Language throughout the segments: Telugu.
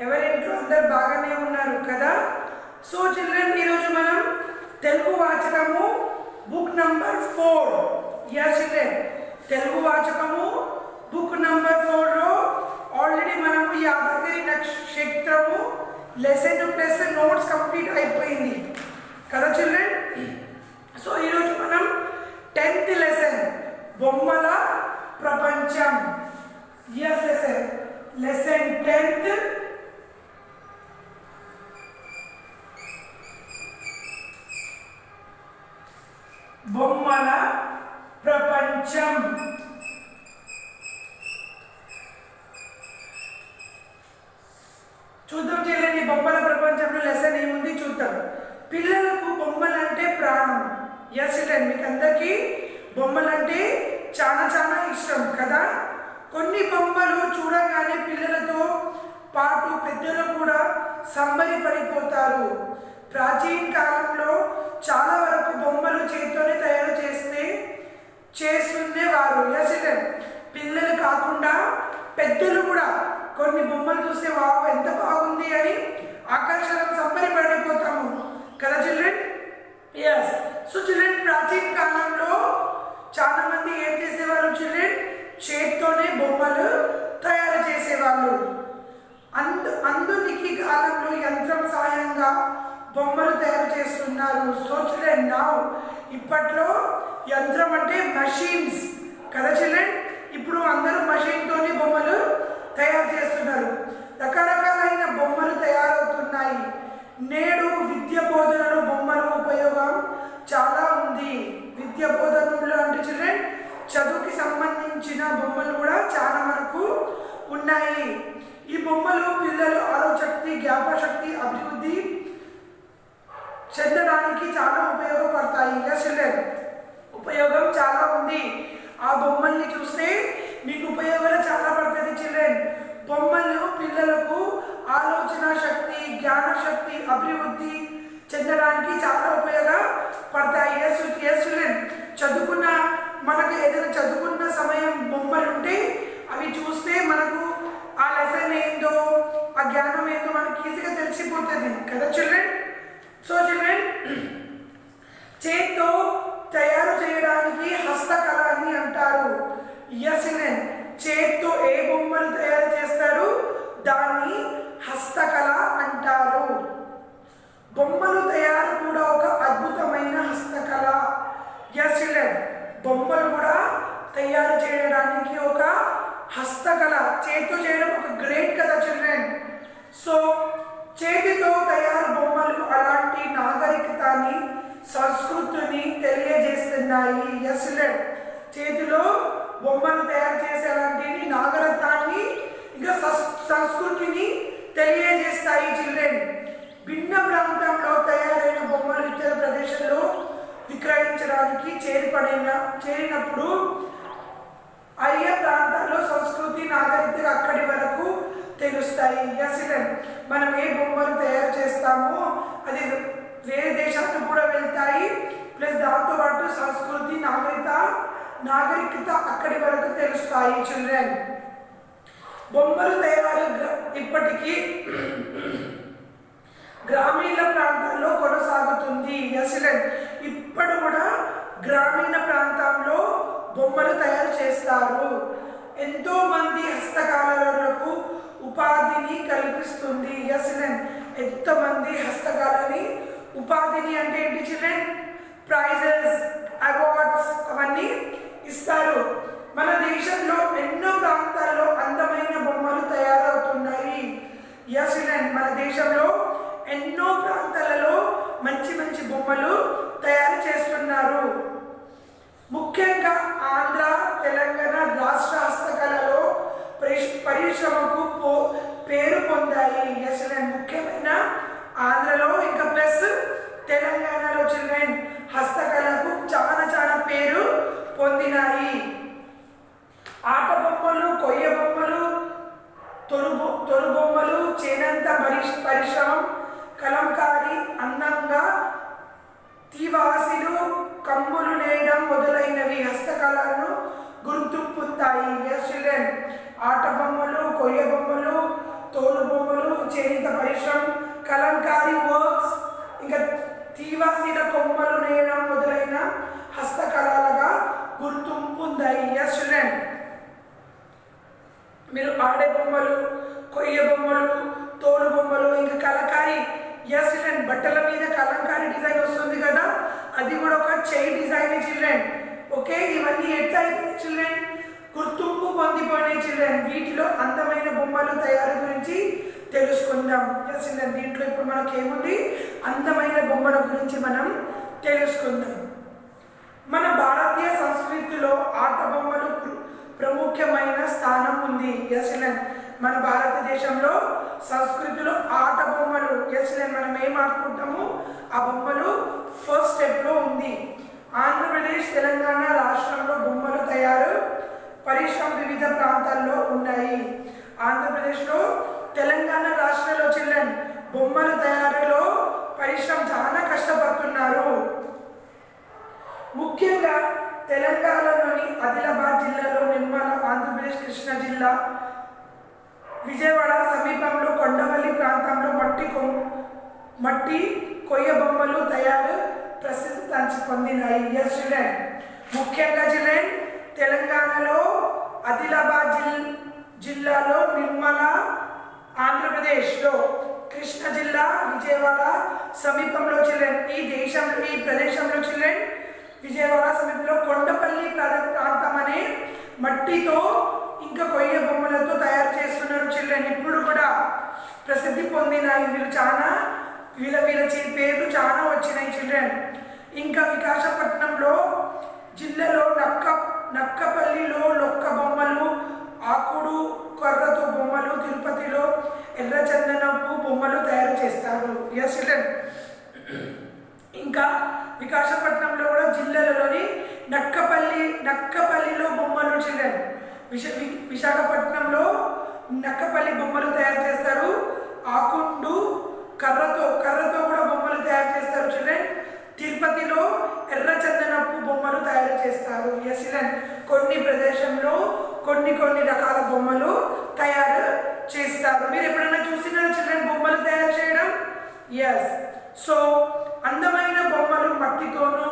ఎవరింట్లో అందరు బాగానే ఉన్నారు కదా. సో చిల్డ్రన్, ఈరోజు మనం తెలుగు వాచకము book number 4. yes children, Telugu వాచకము బుక్ నంబర్ 4లో ఆల్రెడీ మనము యాదగిరి నక్షత్రము లెసన్ ప్లస్ నోట్స్ కంప్లీట్ అయిపోయింది కదా చిల్డ్రన్. సో ఈరోజు మనం 10th లెసన్ బొమ్మల ప్రపంచం. yes లెసన్ 10th బొమ్మల ప్రపంచం. చూద్దాం చిల్డ్రన్, ఈ బొమ్మల ప్రపంచంలో లెసన్ ఏముంది చూద్దాం. పిల్లలకు బొమ్మలంటే ప్రాణం. yes చిల్డ్రన్, మీకు అందరికీ బొమ్మలంటే చాలా చాలా ఇష్టం కదా. కొన్ని బొమ్మలు చూడగానే పిల్లలతో పాటు పెద్దలు కూడా సంబరపడిపోతారు. ప్రాచీన కాలంలో చాలా వరకు బొమ్మలు చేతితోనే తయారు చేస్తుండేవారు. yes చిల్డ్రన్, పిల్లలు కాకుండా పెద్దలు కూడా కొన్ని బొమ్మలు చూస్తే వావ్ ఎంత బాగుంది అని ఆకర్షణ సంబరపడిపోతాము కదా చిల్డ్రన్. yes సో చిల్డ్రన్, ప్రాచీన కాలంలో చాలా మంది ఏం చేసేవారు చిల్డ్రన్, చేతితోనే బొమ్మలు తయారు చేసేవాళ్ళు. అందునికి కాలంలో యంత్రం సాయంగా బొమ్మలు తయారు చేస్తున్నారు. సో చిల్డ్రన్, నౌ ఇప్పట్లో యంత్రం అంటే మషిన్స్ కదా చిల్డ్రన్. ఇప్పుడు అందరూ మషిన్తోనే బొమ్మలు తయారు చేస్తున్నారు. రకరకాలైన బొమ్మలు తయారవుతున్నాయి. నేడు విద్య బోధనలో బొమ్మల ఉపయోగం చాలా ఉంది. విద్య బోధనలో అంటే చిల్డ్రన్, చదువుకి సంబంధించిన బొమ్మలు కూడా చాలా మనకు ఉన్నాయి. ఈ బొమ్మలు పిల్లలు ఆలోచక్తి, జ్ఞాపశక్తి అభివృద్ధి చెందడానికి చాలా ఉపయోగపడతాయి. yes చిల్డ్రన్, ఉపయోగం చాలా ఉంది. ఆ బొమ్మల్ని చూస్తే మీకు ఉపయోగాలు చాలా పడుతుంది చిల్డ్రన్. బొమ్మలు పిల్లలకు ఆలోచన శక్తి, జ్ఞాన శక్తి అభివృద్ధి చెందడానికి చాలా ఉపయోగపడతాయి. yes చిల్డ్రన్, మనకు ఏదైనా చదువుకున్న సమయం బొమ్మలు ఉంటే అవి చూస్తే మనకు ఆ లెసన్ ఏందో, ఆ జ్ఞానం ఏందో మనకి ఈజీగా తెలిసిపోతుంది కదా చిల్డ్రన్. సో చిల్డ్రన్, చేత్తో తయారు చేయడానికి హస్తకళ అని అంటారు. yes చిల్డ్రన్, చేత్తో ఏ బొమ్మలు తయారు చేస్తారు దాన్ని హస్తకళ అంటారు. బొమ్మలు తయారు కూడా ఒక అద్భుతమైన హస్తకళ. yes చిల్డ్రన్, బొమ్మలు కూడా తయారు చేయడానికి ఒక హస్తకళ, చేతితో చేయడం ఒక గ్రేట్ కదా చిల్డ్రన్. సో చేతితో తయారు బొమ్మలు అలాంటి నాగరికతని, సంస్కృతిని తెలియజేస్తున్నాయి. yes చిల్డ్రన్, చేతిలో బొమ్మలు తయారు చేసే అలాంటి నాగరికతని ఇంకా సంస్కృతిని తెలియజేస్తాయి చిల్డ్రన్. భిన్న ప్రాంతంలో తయారైన బొమ్మలు ఇతర ప్రదేశాల్లో విక్రయించడానికి చేరినప్పుడు ఆయా ప్రాంతాల్లో సంస్కృతి నాగరికత అక్కడి వరకు తెలుస్తాయి. yes చిల్డ్రన్, మనం ఏ బొమ్మలు తయారు చేస్తామో అది వేరే దేశాలకు కూడా వెళ్తాయి. ప్లస్ దాంతోపాటు సంస్కృతి నాగరికత అక్కడి వరకు తెలుస్తాయి చిల్డ్రన్. బొమ్మలు తయారు ఇప్పటికీ గ్రామీణ ప్రాంతాల్లో కొనసాగుతుంది. yes చిల్డ్రన్, ఇప్పుడు కూడా గ్రామీణ ప్రాంతంలో బొమ్మలు తయారు చేస్తారు. ఎంతో మంది హస్తకళలకు ఉపాధిని కల్పిస్తుంది. yes చిల్డ్రన్, ఎంతమంది హస్తకళని ఉపాధిని అంటే ఏంటి చిల్డ్రన్, ప్రైజెస్, అవార్డ్స్ అవన్నీ ఇస్తారు. మన దేశంలో ఎన్నో ప్రాంతాల్లో అందమైన బొమ్మలు తయారవుతున్నాయి. yes చిల్డ్రన్, మన దేశంలో ఎన్నో ప్రాంతాలలో మంచి మంచి బొమ్మలు తయారు చేస్తున్నారు. ముఖ్యంగా ఆంధ్ర, తెలంగాణ రాష్ట్ర హస్తకళలో పరిశ్రమకు పేరు పొందాయి. yes చిల్డ్రన్, ముఖ్యమైన ఆంధ్రలో ఇంకా ప్లస్ తెలంగాణలో చిల్డ్రన్ హస్తకళకు చాలా చాలా పేరు పొందినాయి. ఆట బొమ్మలు, కొయ్య బొమ్మలు, తొరు బొమ్మలు, చేనంత పరిశ్రమ, కలంకారీ, అందంగా తీవాసిలు, కమ్ములు నేయడం మొదలైనవి హస్తకళను గుర్తింపుతాయి. yes చిల్డ్రన్, ఆట బొమ్మలు, కొయ్య బొమ్మలు, తోలు బొమ్మలు, చేనేత పరిశ్రమ, కలంకారీ వర్క్స్, ఇంకా తీవాసీల కొమ్మలు నేయడం మొదలైన హస్తకళలుగా గుర్తింపు పొందాయి. ఎస్ చిల్డ్రన్, మీరు ఆడే బొమ్మలు, కొయ్య బొమ్మలు, తోలు బొమ్మలు, ఇంకా కలంకారీ. ఎస్ చిల్డ్రన్, బట్టల మీద కలంకారీ డిజైన్ వస్తుంది కదా, అది కూడా ఒక చైన్ డిజైన్ చిల్డ్రన్. ఓకే, ఇవన్నీ ఎట్లా అయిపోయినాయి చిల్డ్రన్? గుర్తింపు పొందిపోయినాయి చిల్డ్రన్. వీటిలో అందమైన బొమ్మలు తయారు గురించి తెలుసుకుందాం. ఎస్ చిల్డ్రన్, దీంట్లో ఇప్పుడు మనకి ఏముంది? అందమైన బొమ్మల గురించి మనం తెలుసుకుందాం. మన భారతీయ సంస్కృతిలో ఆట బొమ్మలు ప్రముఖమైన స్థానం ఉంది. ఎస్ చిల్డ్రన్, మన భారతదేశంలో సంస్కృతిలో ఆట బొమ్మలు, ఎస్ చిల్డ్రన్, మనం ఏం ఆడుకుంటాము ఆ బొమ్మలు ఫస్ట్ స్టెప్లో ఉంది. ఆంధ్రప్రదేశ్, తెలంగాణ రాష్ట్రంలో బొమ్మలు తయారు పరిశ్రమ వివిధ ప్రాంతాల్లో ఉన్నాయి. ఆంధ్రప్రదేశ్లో, తెలంగాణ రాష్ట్రంలో చిల్డ్రన్ బొమ్మల తయారీలో పరిశ్రమ చాలా కష్టపడుతున్నారు. ముఖ్యంగా తెలంగాణలోని ఆదిలాబాద్ జిల్లాలో, నిర్మల, ఆంధ్రప్రదేశ్ కృష్ణా జిల్లా, విజయవాడ సమీపంలో కొండవల్లి ప్రాంతంలో మట్టి కొయ్య బొమ్మలు తయారు ప్రసిద్ధి పొందినాయి. ఎస్ చిల్డ్రన్, ముఖ్యంగా చిల్డ్రన్ తెలంగాణలో ఆదిలాబాద్ జిల్లాలో, నిర్మల, ఆంధ్రప్రదేశ్లో కృష్ణా జిల్లా, విజయవాడ సమీపంలో చిల్డ్రన్ ఈ ప్రదేశంలో చిల్డ్రన్ విజయవాడ సమీపంలో కొండపల్లి ప్రాంతం అనే మట్టితో ఇంకా కొయ్య బొమ్మలతో తయారు చేస్తున్నారు చిల్డ్రన్. ఇప్పుడు కూడా ప్రసిద్ధి పొందినాయి. వీళ్ళ పేర్లు చాలా వచ్చినాయి చిల్డ్రన్. ఇంకా వికాసపట్నంలో జిల్లాలో నక్కపల్లిలో లొక్క బొమ్మలు, ఆకుడు కర్రతో బొమ్మలు, తిరుపతిలో ఎర్రచందనపు బొమ్మలు తయారు చేస్తారు. ఎస్ చిల్డ్రన్, ఇంకా వికాసపట్నంలో కూడా జిల్లాలోని నక్కపల్లిలో బొమ్మలు చిల్డ్రన్. విశాఖపట్నంలో నక్కపల్లి బొమ్మలు తయారు చేస్తారు. ఆకుండు కర్రతో కూడా బొమ్మలు తయారు చేస్తారు చిల్డ్రన్. తిరుపతిలో ఎర్రచందనపు బొమ్మలు తయారు చేస్తారు. ఎస్ చిల్డ్రన్, కొన్ని ప్రదేశంలో కొన్ని రకాల బొమ్మలు తయారు చేస్తారు. మీరు ఎప్పుడైనా చూసినారా చిల్డ్రన్ బొమ్మలు తయారు చేయడం? ఎస్. సో అందమైన బొమ్మలు మట్టితోనూ,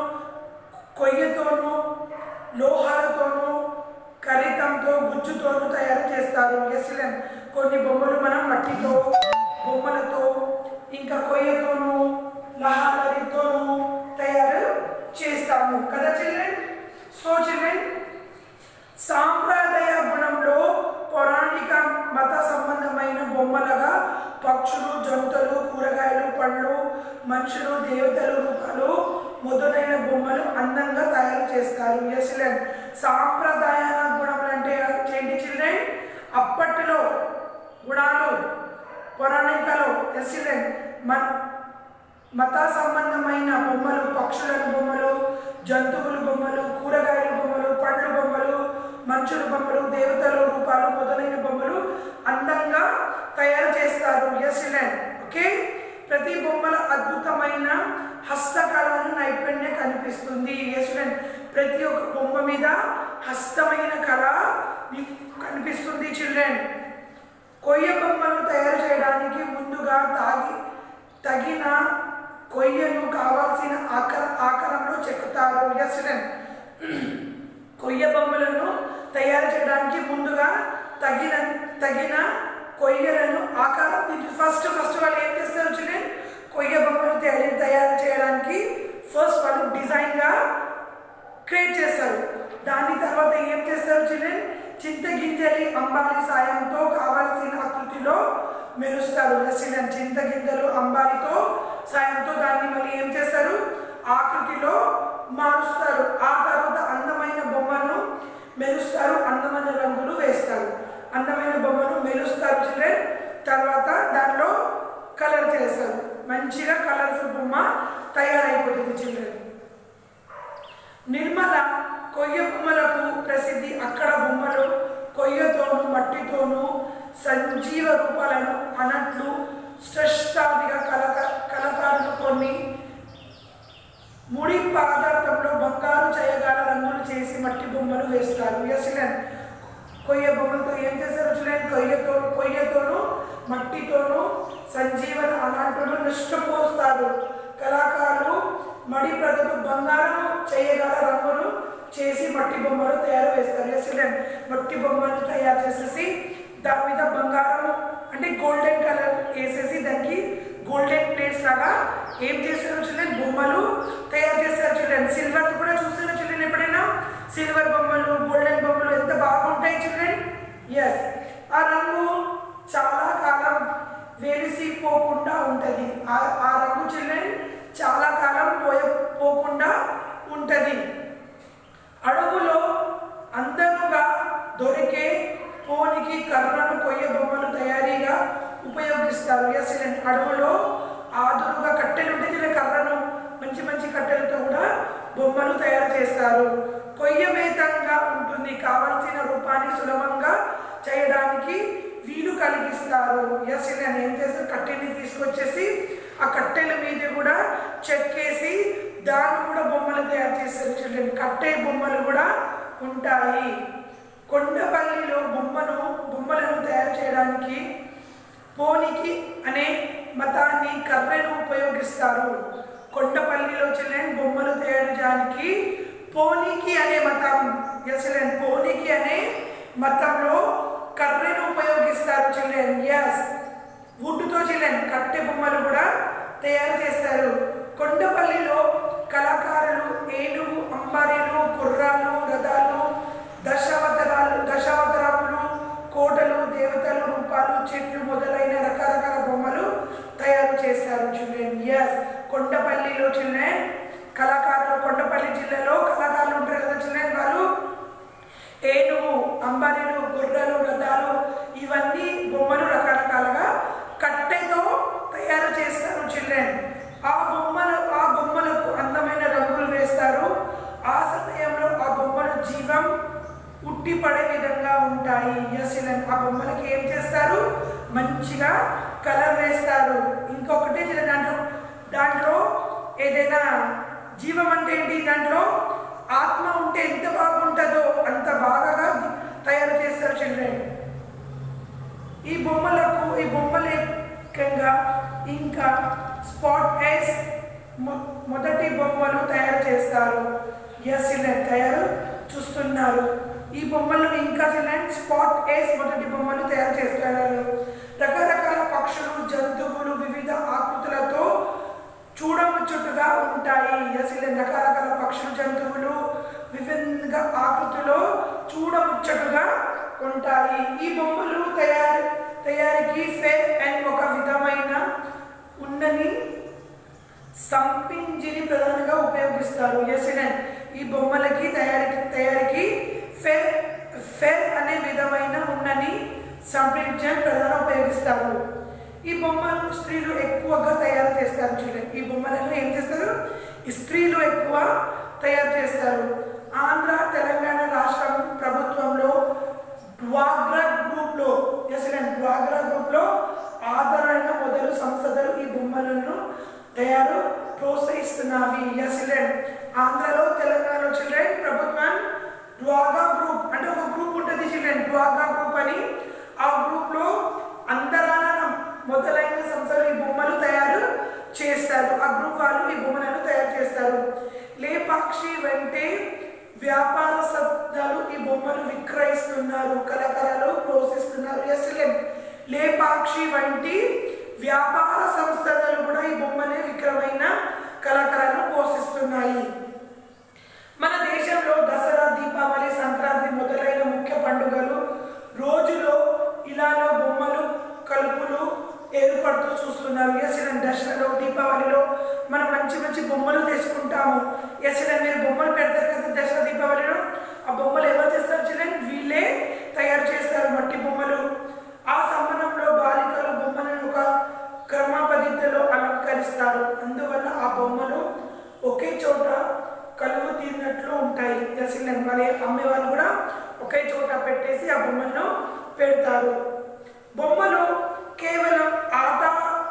కొయ్యతోనూ, లోహాలతోనూ, కరితంతో, గుజ్జుతోనూ తయారు చేస్తారు. ఎస్ చిల్డ్రన్, కొన్ని బొమ్మలు మనం మట్టితో, బొమ్మలతో, ఇంకా కొయ్యతోనూ, లహాలతోనూ తయారు చేస్తాము కదా చిల్డ్రన్. సో చిల్డ్రన్, సాంప్రదాయ గుణంలో పౌరాణిక మత సంబంధమైన బొమ్మలుగా పక్షులు, జంతువులు, కూరగాయలు, పండ్లు, మనుషులు, దేవతలు రూపాలు మొదలైన బొమ్మలు అందంగా తయారు చేస్తారు. ఎస్ చిల్డ్రన్, సాంప్రదాయ గుణములు అంటే ఏంటి చిల్డ్రన్? అప్పట్లో గుణాలు, పౌరాణికలో. ఎస్ చిల్డ్రన్, మత సంబంధమైన బొమ్మలు, పక్షులను బొమ్మలు, జంతువుల బొమ్మలు, కూరగాయల బొమ్మలు, పండ్ల బొమ్మలు, మనుషుల బొమ్మలు, దేవతల రూపాలు మొదలైన బొమ్మలు అందంగా తయారు చేస్తారు. Yes children, okay. ప్రతి బొమ్మల అద్భుతమైన హస్తకళను నైపుణ్యం కనిపిస్తుంది. ఎస్ చిల్డ్రన్, ప్రతి ఒక్క బొమ్మ మీద హస్తమైన కళ కనిపిస్తుంది చిల్డ్రన్. కొయ్య బొమ్మలు తయారు చేయడానికి ముందుగా తగిన కొయ్యను కావాల్సిన ఆకారంలో చెక్కుతారు. ఎస్ చిల్డ్రన్, కొయ్య బొమ్మలను తయారు చేయడానికి ముందుగా తగిన కొయ్యలను ఆకారం ఫస్ట్ వాళ్ళు ఏం చేస్తారు చిల్డ్రన్? కొయ్య బొమ్మలు తయారు చేయడానికి ఫస్ట్ వాళ్ళు డిజైన్గా క్రియేట్ చేస్తారు. దాని తర్వాత ఏం చేస్తారు చిల్డ్రన్? చింతగింజలి అంబాలి సాయంతో కావాల్సిన ఆకృతిలో మెరుస్తారు. చిల్డ్రన్, చింతగింజలు అంబాలితో సాయంతో దాన్ని మళ్ళీ ఏం చేస్తారు? ఆకృతిలో మారుస్తారు. ఆ తర్వాత అందమైన బొమ్మను మెరుస్తారు, అందమైన రంగులు వేస్తారు. అందమైన బొమ్మను మెరుస్తారు చిల్డ్రన్. తర్వాత దానిలో కలర్ చేస్తారు. మంచిగా కలర్ఫుల్ బొమ్మ తయారైపోతుంది చిల్డ్రన్. నిర్మల కొయ్య బొమ్మలకు ప్రసిద్ధి. అక్కడ బొమ్మలు కొయ్యతోనూ, మట్టితోనూ సంజీవ రూపాలను అన్నట్లు శ్రేష్టాదిగా కళాకారులు కొన్ని ముడి పదార్థంలో బంగారు చేయగల రంగులు చేసి మట్టి బొమ్మలు వేస్తారు. ఎస్ చిల్డ్రన్, కొయ్య బొమ్మలతో ఏం చేస్తారు చిల్డ్రన్? కొయ్యతోనూ మట్టితోనూ సంజీవన అలాంటి నిష్ఠపోస్తారు. కళాకారులు మడి ప్రజలు బంగారం చేయగల రంగులు చేసి మట్టి బొమ్మలు తయారు వేస్తారు. చిల్డ్రన్ మట్టి బొమ్మలు తయారు చేసేసి దాని మీద బంగారము అంటే గోల్డెన్ కలర్ వేసేసి దానికి గోల్డెన్ ప్లేట్స్ లాగా ఏం చేస్తారు చిల్డ్రన్? బొమ్మలు తయారు చేస్తారు చిల్డ్రన్. సిల్వర్ కూడా చూస్తారు చిల్డ్రన్ ఎప్పుడైనా? సిల్వర్ బొమ్మలు గోల్డెన్ బొమ్మలు ఎంత బాగుంటాయి చిల్డ్రన్. ఎస్, ఆ రంగు చాలా కాలం వెలిసిపోకుండా ఉంటుంది. ఆ రంగు చిల్డ్రన్ చాలా కాలం పోకుండా ఉంటుంది. అడవులో అందరుగా దొరికే పోనికి కర్రను కొయ్య బొమ్మలు తయారీగా ఉపయోగిస్తారు. ఎస్, అడవులో ఆదురుగా కట్టెలు ఉంటే ఇలా కర్రను మంచి మంచి కట్టెలతో కూడా బొమ్మలు తయారు చేస్తారు. కొయ్యమేతంగా ఉంటుంది. కావలసిన రూపాన్ని సులభంగా చేయడానికి వీలు కలిగిస్తారు. ఎస్, ఏం చేస్తారు? కట్టెని తీసుకొచ్చేసి ఆ కట్టెల మీద కూడా చెక్కేసి దాన్ని కూడా బొమ్మలు తయారు చేస్తారు చిల్డ్రన్. కట్టె బొమ్మలు కూడా ఉంటాయి. కొండపల్లిలో బొమ్మలను తయారు చేయడానికి పోనికి అనే మతాన్ని కర్రెను ఉపయోగిస్తారు. కొండపల్లిలో చిల్డ్రన్ బొమ్మలు తయారు చేయడానికి పోనికి అనే మతం, చిల్డ్రన్ పోనికి అనే మతంలో కర్రెను ఉపయోగిస్తారు చిల్డ్రన్. ఎస్, వుడ్తో చిల్డ్రన్ కట్టె బొమ్మలు కూడా తయారు చేస్తారు. కొండపల్లిలో కళాకారులు ఏనుగు, అంబారీలు, గుర్రాలు, రథాలు, దశావతారములు, కోటలు, దేవతలు రూపాలు, చెట్లు మొదలైన రకరకాల బొమ్మలు తయారు చేస్తారు చిల్డ్రన్. ఎస్, కొండపల్లిలో చిల్డ్రన్ కళాకారులు, కొండపల్లి జిల్లాలో కళాకారులు ఉంటారు కదా చిల్డ్రన్, వాళ్ళు ఏనుగు, అంబారీలు, గుర్రాలు, రథాలు ఇవన్నీ బొమ్మలు రకరకాలుగా కట్టెతో తయారు చేస్తారు చిల్డ్రన్. ఆ బొమ్మలకు అందమైన రంగులు వేస్తారు. ఆ సమయంలో ఆ బొమ్మలు జీవం ఉట్టిపడే విధంగా ఉంటాయి. ఎస్, ఆ బొమ్మలకి ఏం చేస్తారు? మంచిగా కలర్ వేస్తారు. ఇంకొకటి దాంట్లో ఏదైనా జీవం అంటే ఏంటి? దాంట్లో ఆత్మ ఉంటే ఎంత బాగుంటుందో అంత బాగా తయారు చేస్తారు చిల్డ్రన్. ఈ బొమ్మలేకంగా ఇంకా స్పాట్ ఎస్ మొదటి బొమ్మలు తయారు చేస్తారు. ఎస్, తయారు చూస్తున్నారు. ఈ బొమ్మలు ఇంకా చిల్డ్రన్ స్పాట్ ఎస్ మొదటి బొమ్మలు తయారు చేస్తున్నారు. రకరకాల పక్షులు, జంతువులు వివిధ ఆకృతులతో చూడముచ్చటగా ఉంటాయి. ఎస్, రకరకాల పక్షులు, జంతువులు వివిధ ఆకృతిలో చూడముచ్చటగా ఉంటాయి. ఈ బొమ్మలు తయారీకి ఫెర్ అండ్ ఒక విధమైన ఉన్నని సంపింజిని ప్రధానంగా ఉపయోగిస్తారు. ఎస్, ఈ బొమ్మలకి తయారీకి ఫెర్ అనే విధమైన ఉన్నని సంపింజన్ ప్రధానంగా ఉపయోగిస్తారు. ఈ బొమ్మలు స్త్రీలు ఎక్కువగా తయారు చేస్తారు చూడండి. ఈ బొమ్మలను ఏం చేస్తారు? స్త్రీలు ఎక్కువ తయారు చేస్తారు. ఆంధ్ర, తెలంగాణ రాష్ట్రం ప్రభుత్వంలో డ్వాక్రా గ్రూప్లో ఆధారణ మొదలు సంస్థలు ఈ బొమ్మలను తయారు ప్రోత్సహిస్తున్నవి. ఆంధ్రలో, తెలంగాణలో చిల్డ్రన్ ప్రభుత్వం డ్వాక్రా గ్రూప్ అంటే ఒక గ్రూప్ ఉంటుంది చిల్డ్రన్, డ్వాక్రా గ్రూప్ అని. ఆ గ్రూప్లో అంతరానం మొదలైన సంస్థలు ఈ బొమ్మలు తయారు చేస్తారు. ఆ గ్రూప్ వాళ్ళు ఈ బొమ్మలను తయారు చేస్తారు. లేపాక్షి వెంటే వ్యాపార సంస్థలు ఈ బొమ్మలు విక్రయిస్తున్నారు. కళాకారులు ప్రోత్సహిస్తున్నారు. లేపాక్షి వంటి వ్యాపార సంస్థలు కూడా ఈ బొమ్మలే విక్రమైన కళాకారులను పోషిస్తున్నాయి. మన దేశంలో దసరా, దీపావళి, సంక్రాంతి మొదలైన ముఖ్య పండుగలు రోజులో ఇలాలో బొమ్మలు కలుపులు ఏర్పడుతూ చూస్తున్నారు. దసరాలో, దీపావళిలో మనం మంచి మంచి బొమ్మలు తెచ్చుకుంటాము. మీరు బొమ్మలు పెడతారు కదా దసరా, దీపావళిలో. ఆ బొమ్మలు ఎవరు చేస్తారు చిల్డ్రన్? వీళ్ళే తయారు చేస్తారు, మట్టి బొమ్మలు. ఆ సమయంలో బాలికలు బొమ్మలను ఒక క్రమ పద్ధతిలో అలంకరిస్తారు. అందువల్ల ఆ బొమ్మలు ఒకే చోట కలువు తీరినట్లు ఉంటాయి. మరి అమ్మేవాళ్ళు కూడా ఒకే చోట పెట్టేసి ఆ బొమ్మలను పెడతారు. బొమ్మలు కేవలం ఆట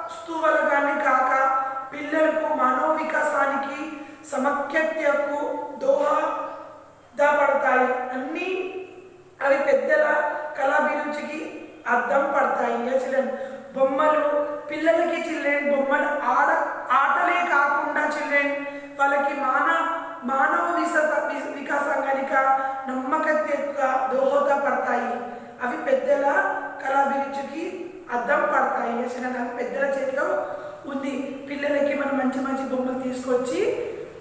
వస్తువులుగానే కాక పిల్లలకు మనోవికాసానికి, సమఖ్యతకు దోహదపడతాయి. అన్ని అవి పెద్దల కళాభిరుచికి అద్దం పడతాయి. చిల్డ్రన్ బొమ్మలు పిల్లలకి చిల్డ్రన్ బొమ్మలు ఆటలే కాకుండా చిల్డ్రన్ వాళ్ళకి మానవ వికాసానికి నమ్మకత్వంగా దోహదపడతాయి. అవి పెద్దల కళాభిరుచికి అద్దం పడతాయి. చిల్డ్రన్ అవి పెద్దల చేతిలో ఉంది. పిల్లలకి మనం మంచి మంచి బొమ్మలు తీసుకొచ్చి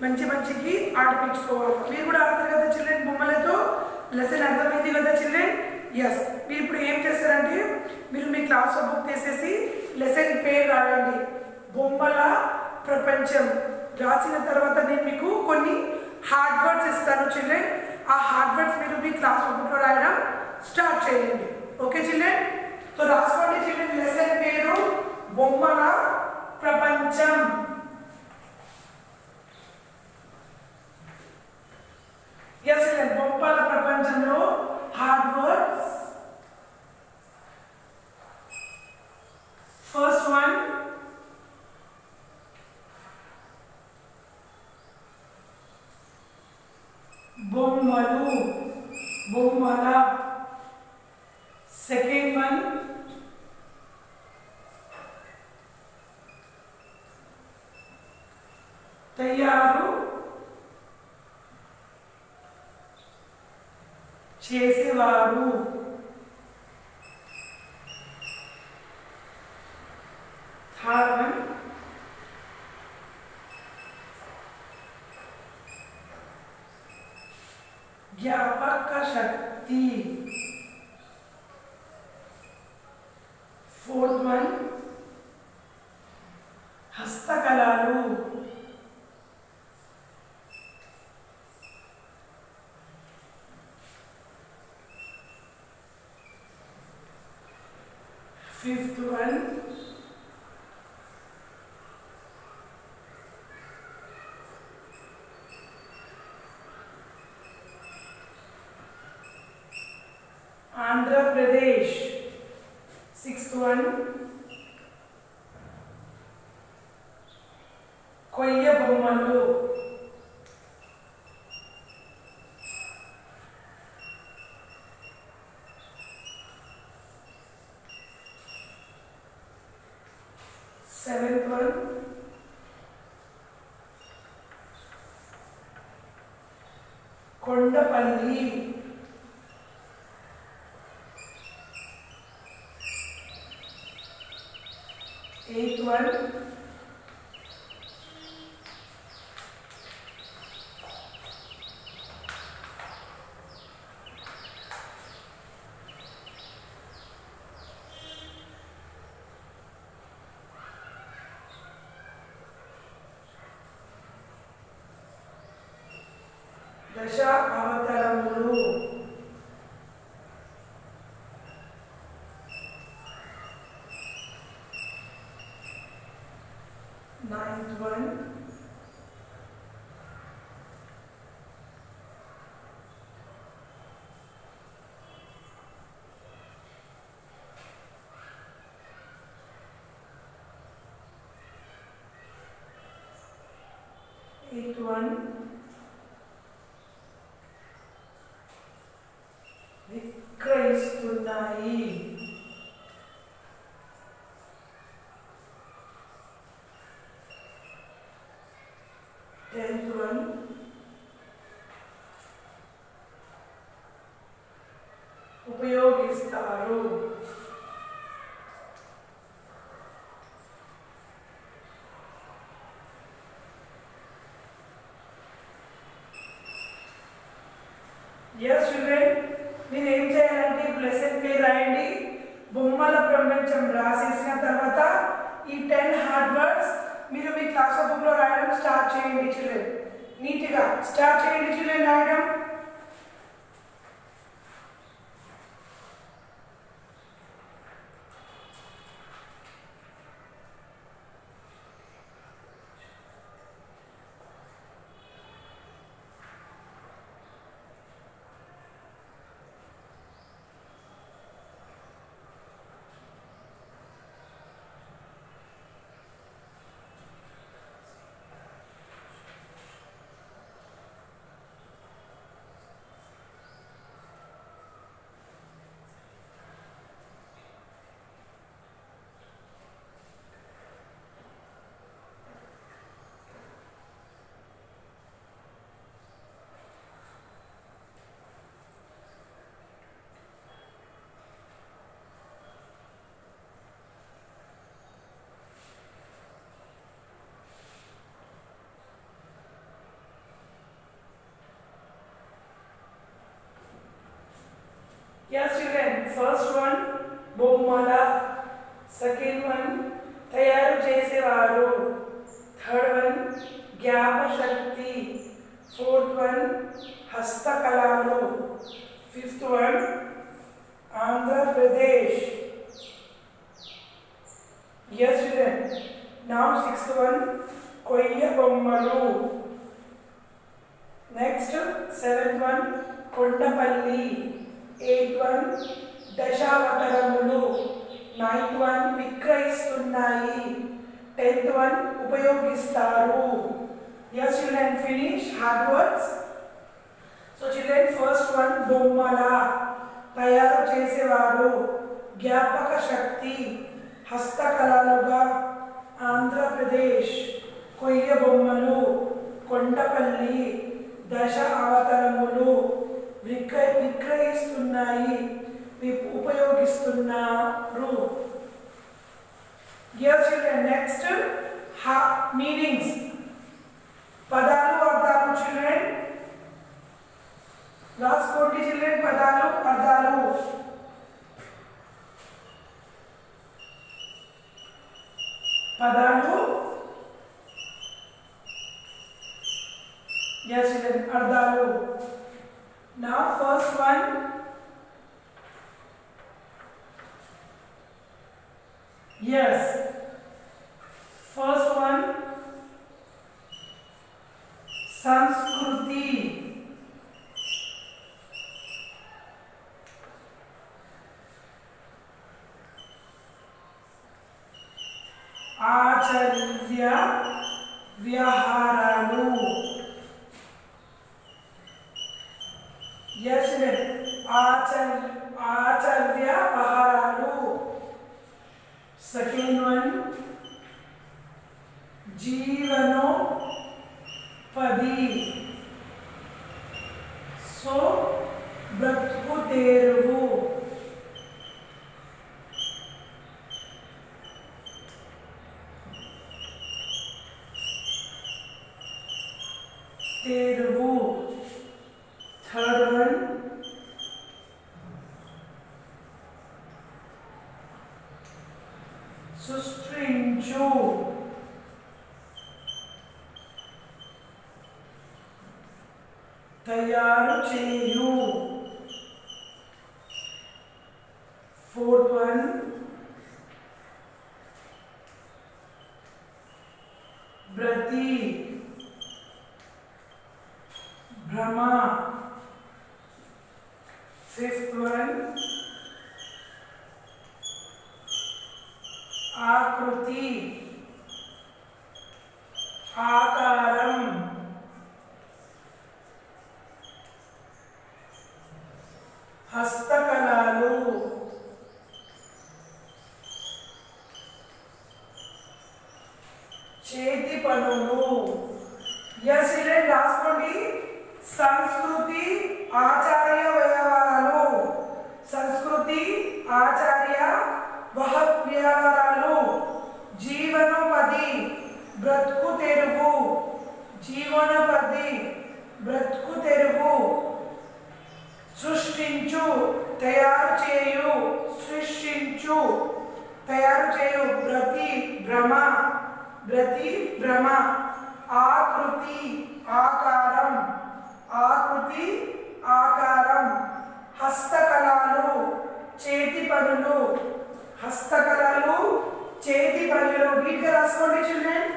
మంచికి ఆడిపించుకోవాలి. మీరు కూడా ఆడతారు కదా చిల్డ్రన్ బొమ్మలతో. లెసన్ అర్థమైంది కదా చిల్డ్రన్? ఎస్. మీరు ఇప్పుడు ఏం చేస్తారంటే మీరు మీ క్లాస్ బుక్ తీసేసి లెసన్ పేరు రాయండి. బొమ్మల ప్రపంచం రాసిన తర్వాత నేను మీకు కొన్ని హార్డ్ వర్డ్స్ ఇస్తాను చిల్డ్రన్. ఆ హార్డ్ వర్డ్స్ మీరు మీ క్లాస్ బుక్లో రాయడం స్టార్ట్ చేయండి. Okay children? సో రాసుకోండి చిల్డ్రన్. లెసన్ పేరు బొమ్మల ప్రపంచం. ఎస్ చిల్డ్రన్, బొమ్మల ప్రపంచంలో హార్డ్ వర్డ్స్. ఫస్ట్ వన్ బొమ్మలు, బొమ్మల. సెకండ్ వన్ తయారు చేసేవారు. థర్డ్ వన్ జ్ఞాపక శక్తి. ఫోర్త్ వన్ హస్తకళలు. Fifth one Andhra Pradesh. Sixth one కొయ్య బొమ్మలు. Seventh one Kondapalli. Eighth one దశ అవతారములు. Ninth one eighth one విక్రయిస్తున్నాయి. Tenth one ఉపయోగిస్తారు. ఎస్ చిల్డ్రన్, మీరు ఏం చేయాలంటే లెసన్ పేరు రాయండి. బొమ్మల ప్రపంచం రాసేసిన తర్వాత ఈ 10 హార్డ్ వర్డ్స్ మీరు మీ క్లాస్ బుక్లో రాయడం స్టార్ట్ చేయండి చిల్డ్రన్. నీట్గా స్టార్ట్ చేయండి చిల్డ్రన్ రాయడం. Yes, children. First one, bommala. Second one, tayaru chesevaru. Third one, gyapa shakti. Fourth one, hastakalalu. Fifth one, Andhra Pradesh. Yes, children. Now sixth one, Koyya Bommalu. Next, seventh one, Kondapalli. Eighth one, Dashavataramuలు. Ninth one, విక్రయిస్తున్నాయి. Tenth one, ఉపయోగిస్తారు. Yes, children, finish hard words. So children, first one, బొమ్మల, తయారు చేసేవారు, జ్ఞాపక శక్తి, హస్తకళలుగా, ఆంధ్రప్రదేశ్, కొయ్య బొమ్మలు, కొండపల్లి, దశ అవతారములు, విక్రయిస్తున్నాయి, ఉపయోగిస్తున్నారు. Yes, children, next meanings. పదాలు అర్థాలు children. రాసుకోండి children, పదాలు అర్థాలు. పదాలు. Yes, children, అర్థాలు. Now first one, yes, first one, సంస్కృతి. ఆచార్య వ్యవహారాలు. Yes, ఆచార్య వ్యవహారాలు. Second one, జీవనోపాధి. సో బ్రతుకు తెరువు. తెరువు. Third one, సృష్టించు. తయారు చేయు. Fourth one, బ్రతి, భ్రమ. Fifth one, ఆకృతి, ఆకారం. హస్తకళలు, చేతి పనులు. ఎస్ చిల్డ్రన్, రాసుకోండి. సంస్కృతి, ఆచార్య వ్యవహారాలు. సంస్కృతి, ఆచార్య వ్యవహారాలు. జీవనోపాధి, బ్రతుకు తెరువు. జీవనోపాధి, బ్రతుకు తెరువు. సృష్టించు, తయారు చేయు. సృష్టించు, తయారు చేయు. బ్రతి, భ్రమ. బ్రతి, భ్రమ. ఆకృతి, ఆకారం. ఆకృతి, ఆకారం. హస్తకళలు, చేతి పనులు. హస్తకళలు, చేతి పనులు. నీట్గా రాసుకోండి చిల్డ్రన్.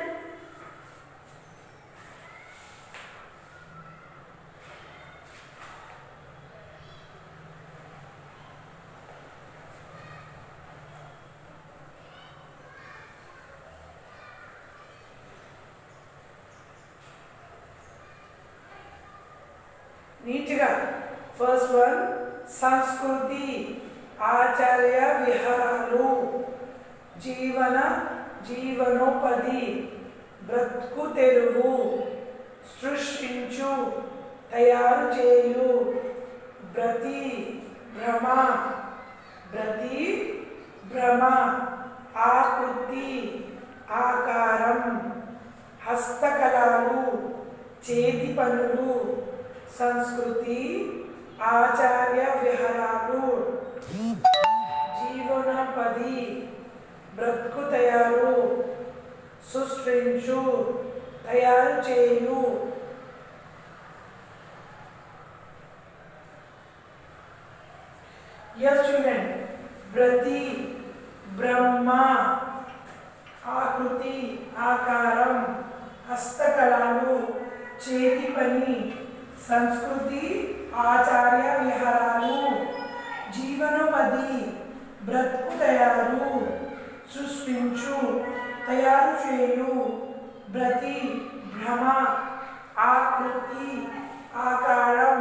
నీట్గా. ఫస్ట్ వన్, సంస్కృతి, ఆచార్య విహారాలు. జీవనోపాధి, బ్రతుకు తెరువు. సృష్టించు, తయారు చేయు. బ్రతి, భ్రమ. బ్రతి, భ్రమ. ఆకృతి, ఆకారం. హస్తకళలు, చేతి పనులు. సంస్కృతి, ఆచార్య విహారాలు, జీవనోపాధి, బ్రతుకు తయారు, సృష్టించు, తయారు చేయు. Yes children, బ్రతి, బ్రహ్మ, ఆకృతి, ఆకారం, హస్తకళలు, చేతి పని, సంస్కృతి, ఆచార్య విహారాలు, జీవనోపాధి, బ్రతుకు తయారు, సృష్టించు, తయారు చేయు, బ్రతి, భ్రమ, ఆకృతి, ఆకారం,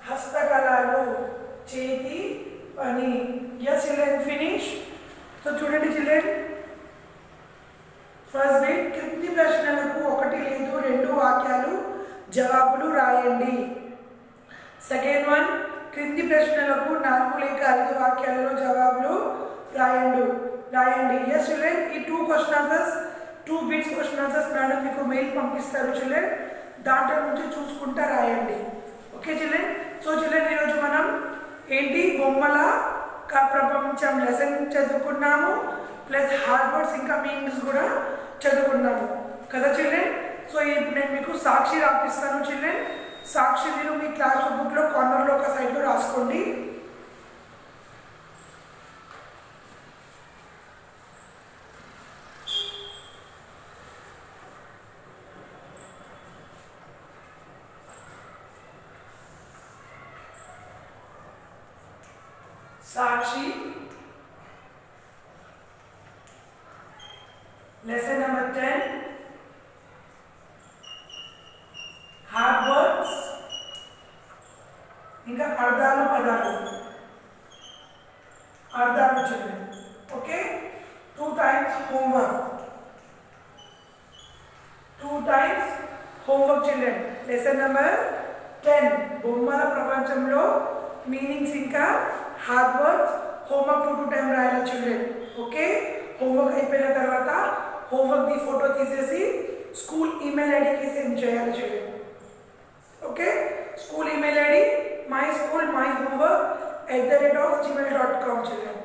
హస్తకళలు, చేతి పని. Yes children, finish. So చూడండి children, ఫస్ట్ బిట్ క్రింది ప్రశ్నలకు 1 లేదు 2 వాక్యాలు జవాబులు రాయండి. సెకండ్ వన్, క్రింది ప్రశ్నలకు 4 లేక 5 వాక్యాలలో జవాబులు రాయండి. ఎస్ చిల్డ్రన్, ఈ 2 question answers 2 bits question answers madam మీకు మెయిల్ పంపిస్తారు చిల్డ్రన్, దాంట్లో నుంచి చూసుకుంటా రాయండి. Okay children. సో చిల్డ్రన్, ఈరోజు మనం ఏంటి బొమ్మల ప్రపంచం లెసన్ చదువుకున్నాము, ప్లస్ హార్డ్ వర్డ్స్ ఇంకా మీనింగ్స్ కూడా చదువుకున్నాము కదా చిల్డ్రన్. సో ఇప్పుడు నేను మీకు సాక్షి రాపిస్తాను చిల్డ్రన్. సాక్షి మీరు మీ క్లాస్ బుక్లో కార్నర్లో ఒక సైడ్లో రాసుకోండి. సాక్షి లెసన్ నెంబర్ 10, హార్డ్ వర్డ్స్ ఇంకా అర్థాలు పదాలు చూడండి. Okay, 2 times homework children. Lesson number 10 బొమ్మల ప్రపంచంలో మీనింగ్స్ ఇంకా హార్డ్ వర్డ్స్ హోంవర్క్ 2 times రాయాలి చిల్డ్రన్. ఓకే, హోంవర్క్ అయిపోయిన తర్వాత హోంవర్క్ ది ఫోటో తీసేసి స్కూల్ ఈమెయిల్ ఐడికి సెండ్ చేయాలి children. Okay, school email ID myschool.myhomework@gmail.com children.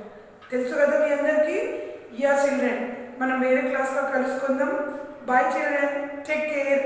తెలుసు కదా మీ అందరికీ. యా చిల్డ్రన్, మనం వేరే క్లాస్లో కలుసుకుందాం. Bye children, take care.